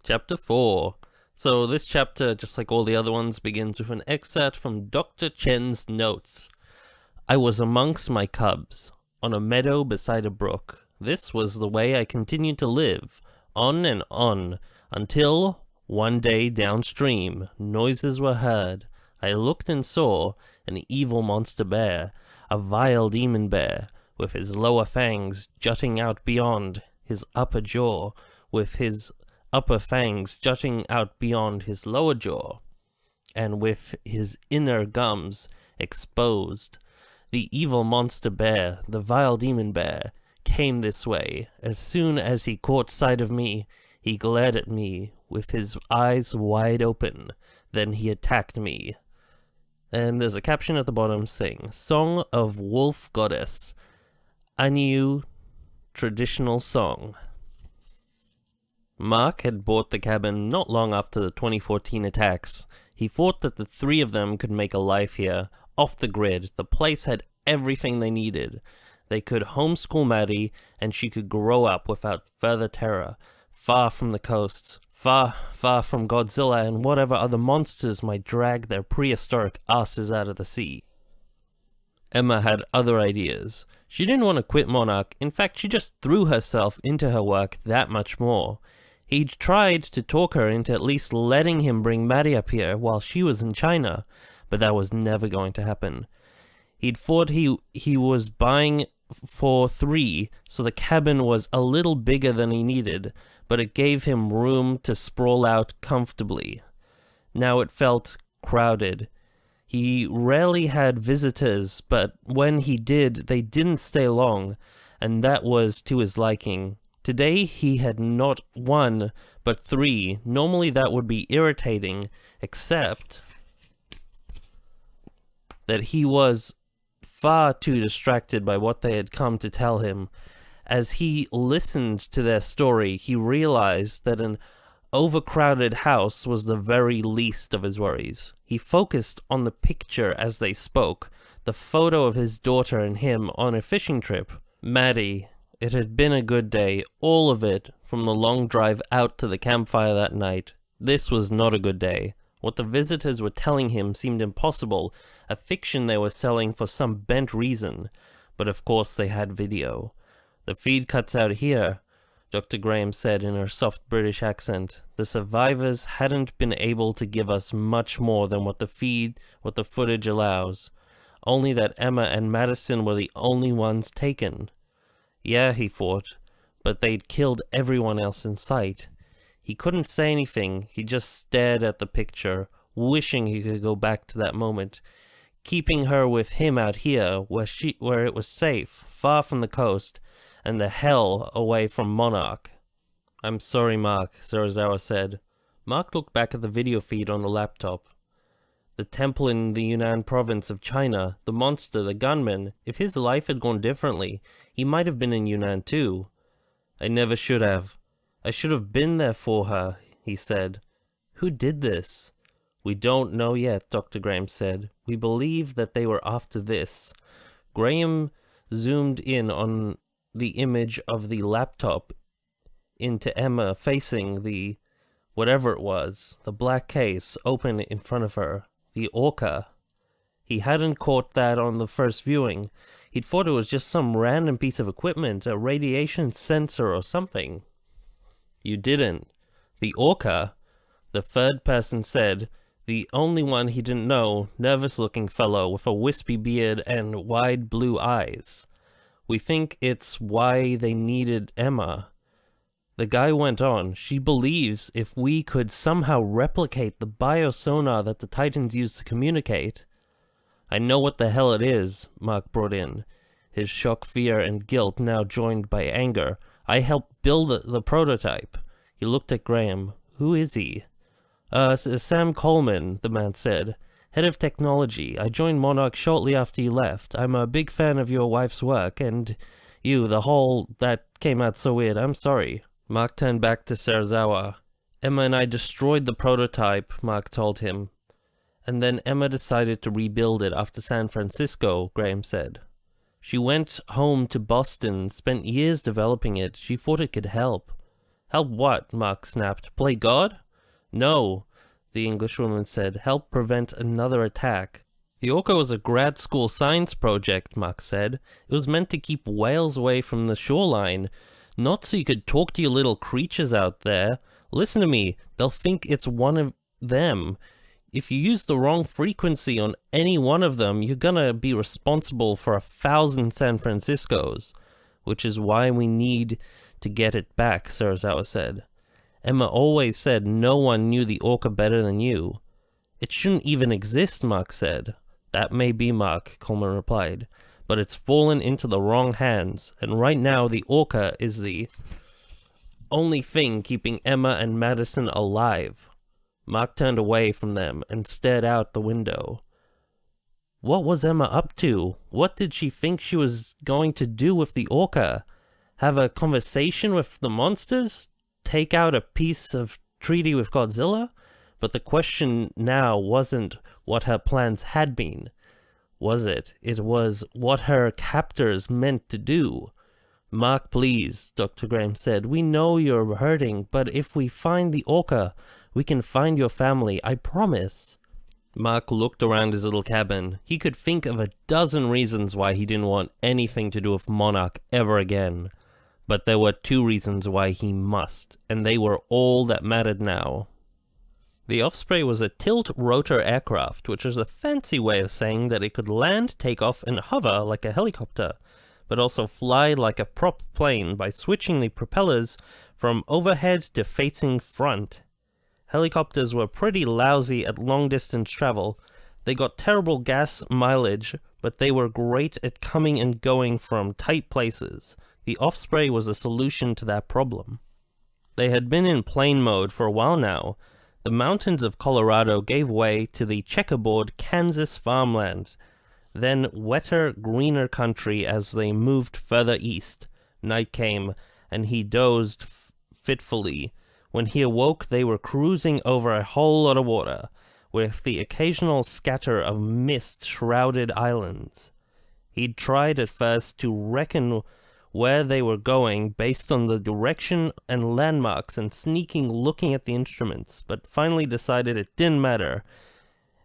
Chapter 4. So this chapter, just like all the other ones, begins with an excerpt from Dr. Chen's notes. I was amongst my cubs, on a meadow beside a brook. This was the way I continued to live, on and on, until, one day downstream, noises were heard. I looked and saw an evil monster bear, a vile demon bear, with his lower fangs jutting out beyond his upper jaw, with his upper fangs jutting out beyond his lower jaw, and with his inner gums exposed. The evil monster bear, the vile demon bear, came this way. As soon as he caught sight of me, he glared at me with his eyes wide open. Then he attacked me. And there's a caption at the bottom saying, Song of Wolf Goddess. A new traditional song. Mark had bought the cabin not long after the 2014 attacks. He thought that the three of them could make a life here, off the grid. The place had everything they needed. They could homeschool Maddie, and she could grow up without further terror, far from the coasts, far, far from Godzilla and whatever other monsters might drag their prehistoric asses out of the sea. Emma had other ideas. She didn't want to quit Monarch. In fact, she just threw herself into her work that much more. He'd tried to talk her into at least letting him bring Maddie up here while she was in China, but that was never going to happen. He'd thought he was buying for 3, so the cabin was a little bigger than he needed, but it gave him room to sprawl out comfortably. Now it felt crowded. He rarely had visitors, but when he did, they didn't stay long, and that was to his liking. Today he had not 1, but 3. Normally that would be irritating, except that he was far too distracted by what they had come to tell him. As he listened to their story, he realized that an overcrowded house was the very least of his worries. He focused on the picture as they spoke, the photo of his daughter and him on a fishing trip. Maddie. It had been a good day, all of it, from the long drive out to the campfire that night. This was not a good day. What the visitors were telling him seemed impossible, a fiction they were selling for some bent reason. But of course they had video. The feed cuts out here, Dr. Graham said in her soft British accent. The survivors hadn't been able to give us much more than what the footage allows. Only that Emma and Madison were the only ones taken. Yeah, he thought, but they'd killed everyone else in sight. He couldn't say anything. He just stared at the picture, wishing he could go back to that moment, keeping her with him out here where it was safe, far from the coast, and the hell away from Monarch. I'm sorry, Mark, Sarazawa said. Mark looked back at the video feed on the laptop. The temple in the Yunnan province of China, the monster, the gunman, if his life had gone differently, he might have been in Yunnan too. I never should have. I should have been there for her, he said. Who did this? We don't know yet, Dr. Graham said. We believe that they were after this. Graham zoomed in on the image of the laptop into Emma facing the, whatever it was, the black case open in front of her. The Orca. He hadn't caught that on the first viewing. He'd thought it was just some random piece of equipment, a radiation sensor or something. You didn't. The Orca, the third person said, the only one he didn't know, nervous-looking fellow with a wispy beard and wide blue eyes. We think it's why they needed Emma. The guy went on, she believes if we could somehow replicate the biosonar that the Titans use to communicate. I know what the hell it is, Mark brought in, his shock, fear, and guilt now joined by anger. I helped build the prototype. He looked at Graham. Who is he? Sam Coleman, the man said. Head of technology. I joined Monarch shortly after you left. I'm a big fan of your wife's work, and that came out so weird. I'm sorry. Mark turned back to Sarazawa. Emma and I destroyed the prototype, Mark told him. And then Emma decided to rebuild it after San Francisco, Graham said. She went home to Boston, spent years developing it. She thought it could help. Help what? Mark snapped. Play God? No, the Englishwoman said. Help prevent another attack. The Orca was a grad school science project, Mark said. It was meant to keep whales away from the shoreline, not so you could talk to your little creatures out there. Listen to me, they'll think it's one of them. If you use the wrong frequency on any one of them, you're gonna be responsible for 1,000 San Franciscos, which is why we need to get it back, Sarazawa said. Emma always said no one knew the Orca better than you. It shouldn't even exist, Mark said. That may be, Mark, Coleman replied, but it's fallen into the wrong hands, and right now the Orca is the only thing keeping Emma and Madison alive. Mark turned away from them and stared out the window. What was Emma up to? What did she think she was going to do with the Orca? Have a conversation with the monsters? Take out a piece of treaty with Godzilla? But the question now wasn't what her plans had been, was it? It was what her captors meant to do. Mark, please, Dr. Graham said. We know you're hurting, but if we find the Orca, we can find your family, I promise. Mark looked around his little cabin. He could think of a dozen reasons why he didn't want anything to do with Monarch ever again. But there were 2 reasons why he must, and they were all that mattered now. The Osprey was a tilt-rotor aircraft, which was a fancy way of saying that it could land, take off, and hover like a helicopter, but also fly like a prop plane by switching the propellers from overhead to facing front. Helicopters were pretty lousy at long-distance travel. They got terrible gas mileage, but they were great at coming and going from tight places. The Osprey was a solution to that problem. They had been in plane mode for a while now. The mountains of Colorado gave way to the checkerboard Kansas farmland, then wetter, greener country as they moved further east. Night came, and he dozed fitfully. When he awoke, they were cruising over a whole lot of water, with the occasional scatter of mist-shrouded islands. He'd tried at first to reckon where they were going based on the direction and landmarks and sneaking looking at the instruments, but finally decided it didn't matter.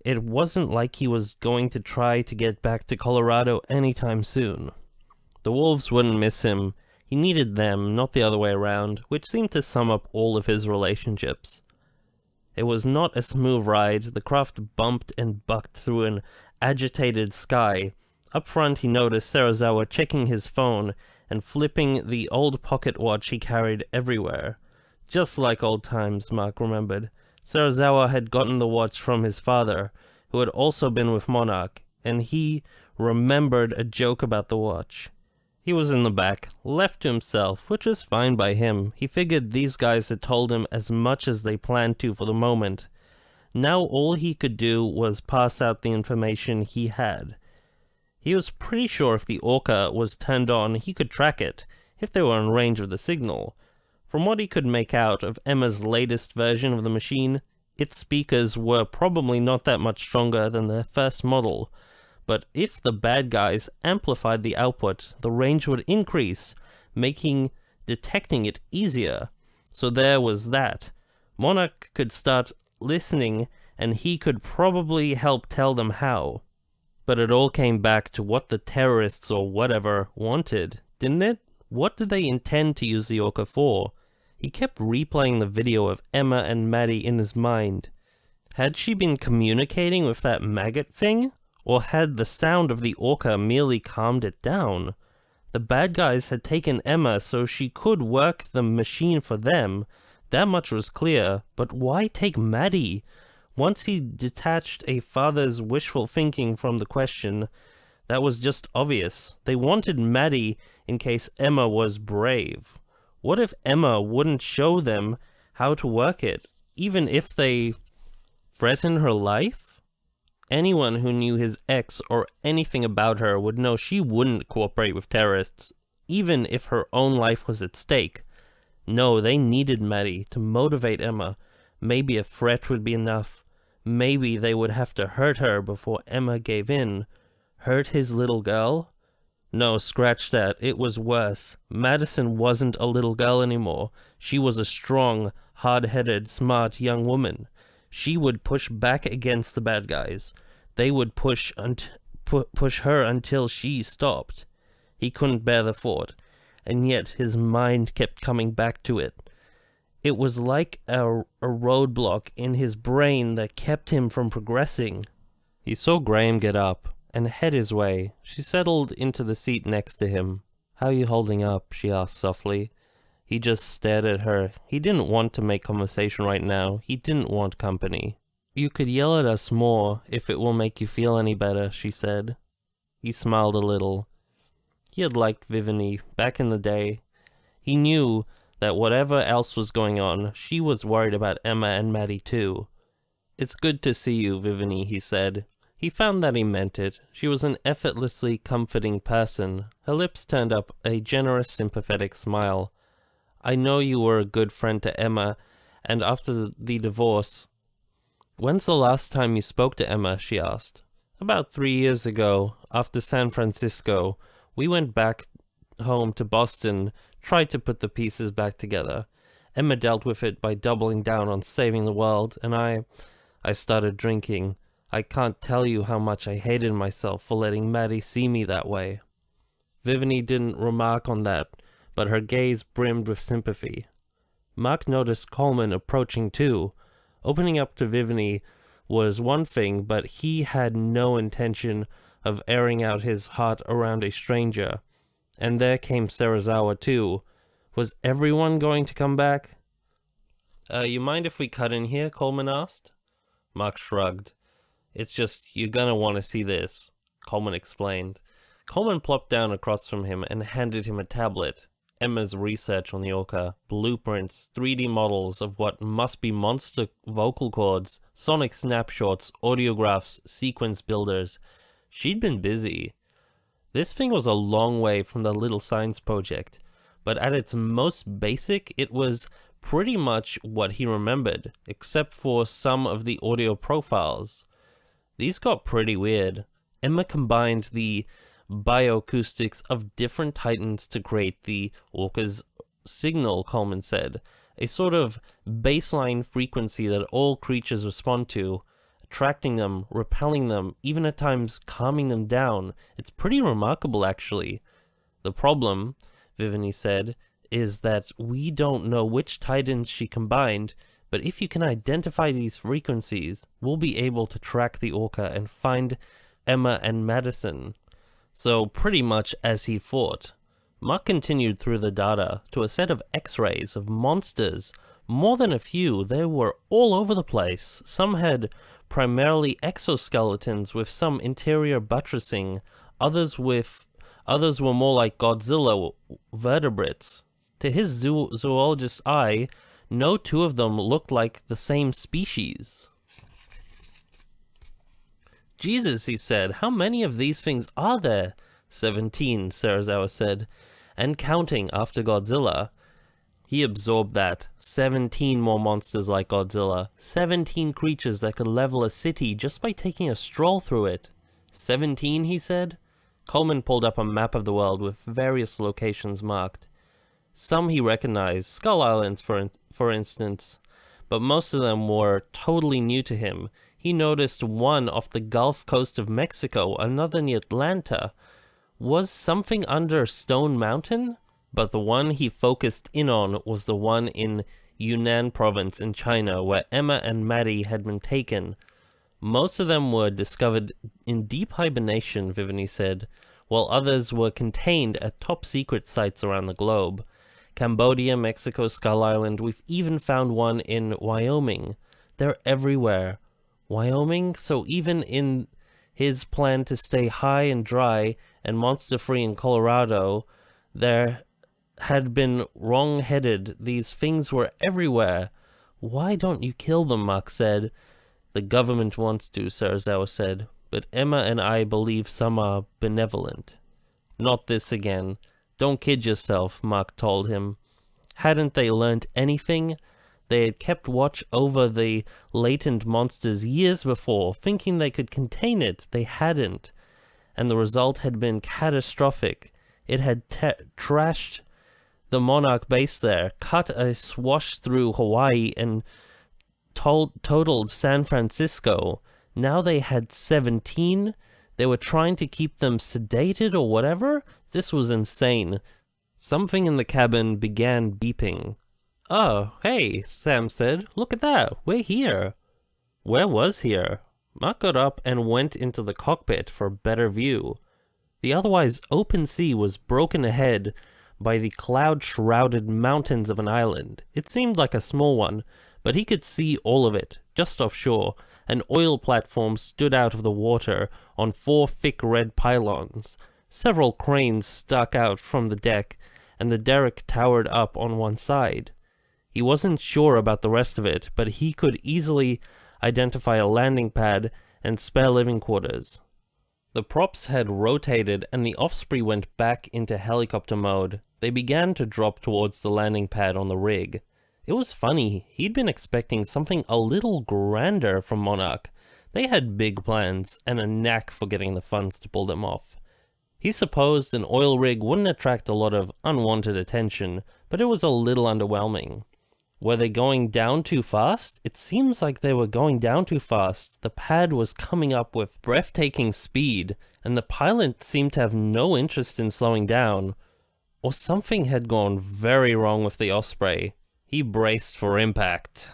It wasn't like he was going to try to get back to Colorado anytime soon. The wolves wouldn't miss him. He needed them, not the other way around, which seemed to sum up all of his relationships. It was not a smooth ride. The craft bumped and bucked through an agitated sky. Up front he noticed Sarazawa checking his phone and flipping the old pocket watch he carried everywhere. Just like old times, Mark remembered. Sarazawa had gotten the watch from his father, who had also been with Monarch, and he remembered a joke about the watch. He was in the back, left to himself, which was fine by him. He figured these guys had told him as much as they planned to for the moment. Now all he could do was pass out the information he had. He was pretty sure if the Orca was turned on, he could track it, if they were in range of the signal. From what he could make out of Emma's latest version of the machine, its speakers were probably not that much stronger than their first model. But if the bad guys amplified the output, the range would increase, making detecting it easier. So there was that. Monarch could start listening, and he could probably help tell them how. But it all came back to what the terrorists or whatever wanted, didn't it? What did they intend to use the Orca for? He kept replaying the video of Emma and Maddie in his mind. Had she been communicating with that maggot thing? Or had the sound of the Orca merely calmed it down? The bad guys had taken Emma so she could work the machine for them. That much was clear, but why take Maddie? Once he detached a father's wishful thinking from the question, that was just obvious. They wanted Maddie in case Emma was brave. What if Emma wouldn't show them how to work it, even if they threatened her life? Anyone who knew his ex or anything about her would know she wouldn't cooperate with terrorists, even if her own life was at stake. No, they needed Maddie to motivate Emma. Maybe a threat would be enough. Maybe they would have to hurt her before Emma gave in. Hurt his little girl? No, scratch that. It was worse. Madison wasn't a little girl anymore. She was a strong, hard-headed, smart young woman. She would push back against the bad guys. They would push her until she stopped. He couldn't bear the thought, and yet his mind kept coming back to it. It was like a roadblock in his brain that kept him from progressing. He saw Graham get up and head his way. She settled into the seat next to him. "How are you holding up?" she asked softly. He just stared at her. He didn't want to make conversation right now. He didn't want company. "You could yell at us more if it will make you feel any better," she said. He smiled a little. He had liked Vivanie back in the day. He knew that whatever else was going on, she was worried about Emma and Maddie too. "It's good to see you, Vivanie," he said. He found that he meant it. She was an effortlessly comforting person. Her lips turned up a generous, sympathetic smile. "I know you were a good friend to Emma, and after the divorce..." "When's the last time you spoke to Emma?" she asked. "About 3 years ago, after San Francisco. We went back home to Boston, tried to put the pieces back together. Emma dealt with it by doubling down on saving the world, and I started drinking. I can't tell you how much I hated myself for letting Maddie see me that way." Vivanie didn't remark on that, but her gaze brimmed with sympathy. Mark noticed Coleman approaching too. Opening up to Vivanie was one thing, but he had no intention of airing out his heart around a stranger. And there came Serizawa too. Was everyone going to come back? You mind if we cut in here?" Coleman asked. Mark shrugged. "It's just, you're gonna want to see this," Coleman explained. Coleman plopped down across from him and handed him a tablet. Emma's research on the Orca, blueprints, 3D models of what must be monster vocal cords, sonic snapshots, audiographs, sequence builders. She'd been busy. This thing was a long way from the little science project, but at its most basic, it was pretty much what he remembered, except for some of the audio profiles. These got pretty weird. Emma combined the bioacoustics of different titans to create the Orca's signal, Coleman said, a sort of baseline frequency that all creatures respond to, attracting them, repelling them, even at times calming them down. It's pretty remarkable, actually. The problem, Vivanie said, is that we don't know which titans she combined, but if you can identify these frequencies, we'll be able to track the Orca and find Emma and Madison. So pretty much as he thought. Mark continued through the data to a set of X-rays of monsters. More than a few, they were all over the place. Some had primarily exoskeletons with some interior buttressing. Others were more like Godzilla vertebrates. To his zoologist's eye, no two of them looked like the same species. "Jesus," he said, "how many of these things are there?" 17, Serizawa said, "and counting after Godzilla." He absorbed that. 17 more monsters like Godzilla. 17 creatures that could level a city just by taking a stroll through it. 17, he said. Coleman pulled up a map of the world with various locations marked. Some he recognized, Skull Islands for instance, but most of them were totally new to him. He noticed one off the Gulf Coast of Mexico, another near Atlanta. Was something under Stone Mountain? But the one he focused in on was the one in Yunnan province in China, where Emma and Maddie had been taken. Most of them were discovered in deep hibernation, Vivanie said, while others were contained at top-secret sites around the globe. Cambodia, Mexico, Skull Island, we've even found one in Wyoming. They're everywhere. Wyoming? So even in his plan to stay high and dry and monster-free in Colorado, there had been wrong-headed. These things were everywhere. "Why don't you kill them?" Mark said. "The government wants to," Serizawa said, "but Emma and I believe some are benevolent." "Not this again. Don't kid yourself," Mark told him. Hadn't they learnt anything? They had kept watch over the latent monsters years before, thinking they could contain it. They hadn't. and the result had been catastrophic. It had trashed the Monarch base there, cut a swash through Hawaii, and totaled San Francisco. Now they had 17. They were trying to keep them sedated or whatever. This was insane. Something in the cabin began beeping. "Oh, hey," Sam said. "Look at that. We're here." Where was here? Mark got up and went into the cockpit for a better view. The otherwise open sea was broken ahead by the cloud-shrouded mountains of an island. It seemed like a small one, but he could see all of it. Just offshore, an oil platform stood out of the water on 4 thick red pylons. Several cranes stuck out from the deck, and the derrick towered up on one side. He wasn't sure about the rest of it, but he could easily identify a landing pad and spare living quarters. The props had rotated and the Osprey went back into helicopter mode. They began to drop towards the landing pad on the rig. It was funny, he'd been expecting something a little grander from Monarch. They had big plans and a knack for getting the funds to pull them off. He supposed an oil rig wouldn't attract a lot of unwanted attention, but it was a little underwhelming. Were they going down too fast? It seems like they were going down too fast. The pad was coming up with breathtaking speed, and the pilot seemed to have no interest in slowing down. Or something had gone very wrong with the Osprey. He braced for impact.